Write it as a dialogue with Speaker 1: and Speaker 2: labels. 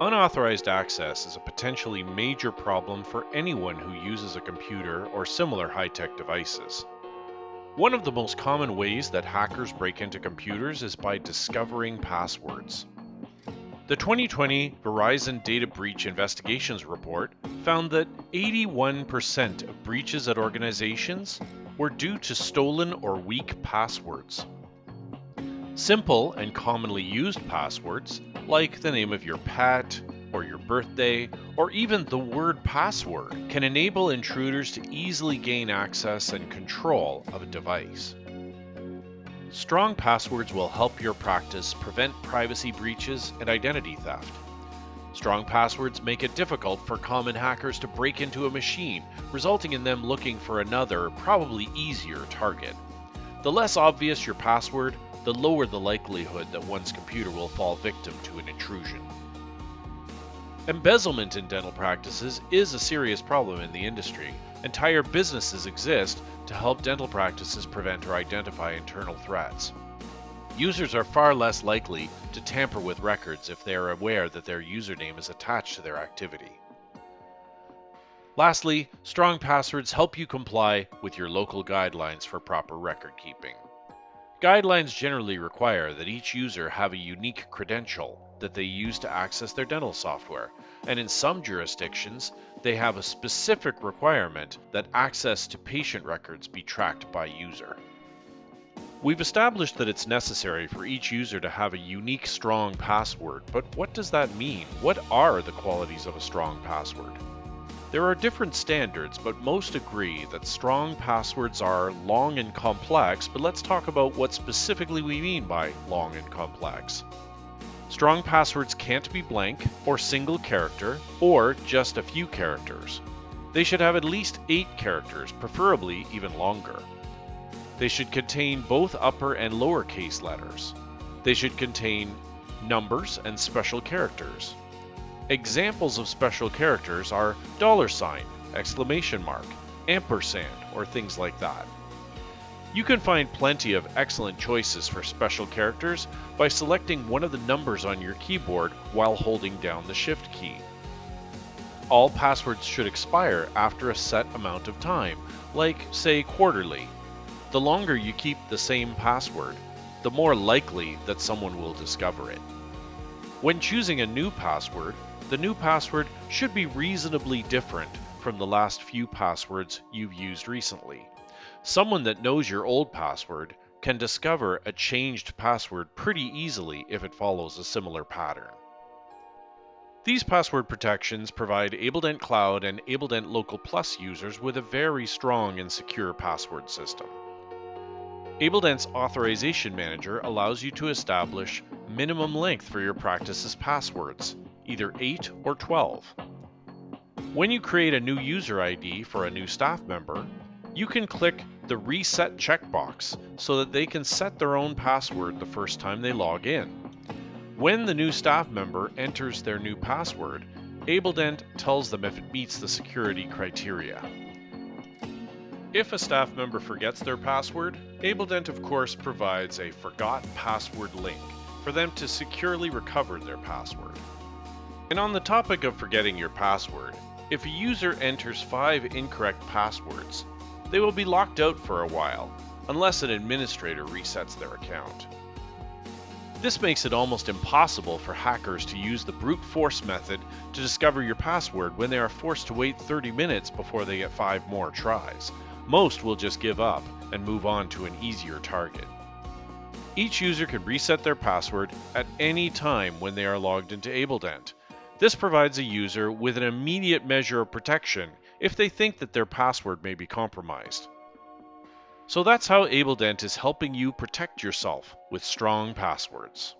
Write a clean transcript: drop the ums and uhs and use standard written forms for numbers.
Speaker 1: Unauthorized access is a potentially major problem for anyone who uses a computer or similar high-tech devices. One of the most common ways that hackers break into computers is by discovering passwords. The 2020 Verizon Data Breach Investigations Report found that 81% of breaches at organizations were due to stolen or weak passwords. Simple and commonly used passwords, like the name of your pet, or your birthday, or even the word password, can enable intruders to easily gain access and control of a device. Strong passwords will help your practice prevent privacy breaches and identity theft. Strong passwords make it difficult for common hackers to break into a machine, resulting in them looking for another, probably easier target. The less obvious your password, the lower the likelihood that one's computer will fall victim to an intrusion. Embezzlement in dental practices is a serious problem in the industry. Entire businesses exist to help dental practices prevent or identify internal threats. Users are far less likely to tamper with records if they are aware that their username is attached to their activity. Lastly, strong passwords help you comply with your local guidelines for proper record keeping. Guidelines generally require that each user have a unique credential that they use to access their dental software, and in some jurisdictions, they have a specific requirement that access to patient records be tracked by user. We've established that it's necessary for each user to have a unique strong password, but what does that mean? What are the qualities of a strong password? There are different standards, but most agree that strong passwords are long and complex, but let's talk about what specifically we mean by long and complex. Strong passwords can't be blank, or single character, or just a few characters. They should have at least 8 characters, preferably even longer. They should contain both upper and lowercase letters. They should contain numbers and special characters. Examples of special characters are $, exclamation mark, ampersand, or things like that. You can find plenty of excellent choices for special characters by selecting one of the numbers on your keyboard while holding down the Shift key. All passwords should expire after a set amount of time, like, say, quarterly. The longer you keep the same password, the more likely that someone will discover it. When choosing a new password, the new password should be reasonably different from the last few passwords you've used recently. Someone that knows your old password can discover a changed password pretty easily if it follows a similar pattern. These password protections provide ABELDent Cloud and ABELDent Local Plus users with a very strong and secure password system. ABELDent's Authorization Manager allows you to establish minimum length for your practice's passwords, either 8 or 12. When you create a new user ID for a new staff member, you can click the Reset checkbox so that they can set their own password the first time they log in. When the new staff member enters their new password, ABELDent tells them if it meets the security criteria. If a staff member forgets their password, ABELDent of course provides a Forgot Password link for them to securely recover their password. And on the topic of forgetting your password, if a user enters 5 incorrect passwords, they will be locked out for a while, unless an administrator resets their account. This makes it almost impossible for hackers to use the brute force method to discover your password when they are forced to wait 30 minutes before they get 5 more tries. Most will just give up and move on to an easier target. Each user can reset their password at any time when they are logged into ABELDent. This provides a user with an immediate measure of protection if they think that their password may be compromised. So that's how ABELDent is helping you protect yourself with strong passwords.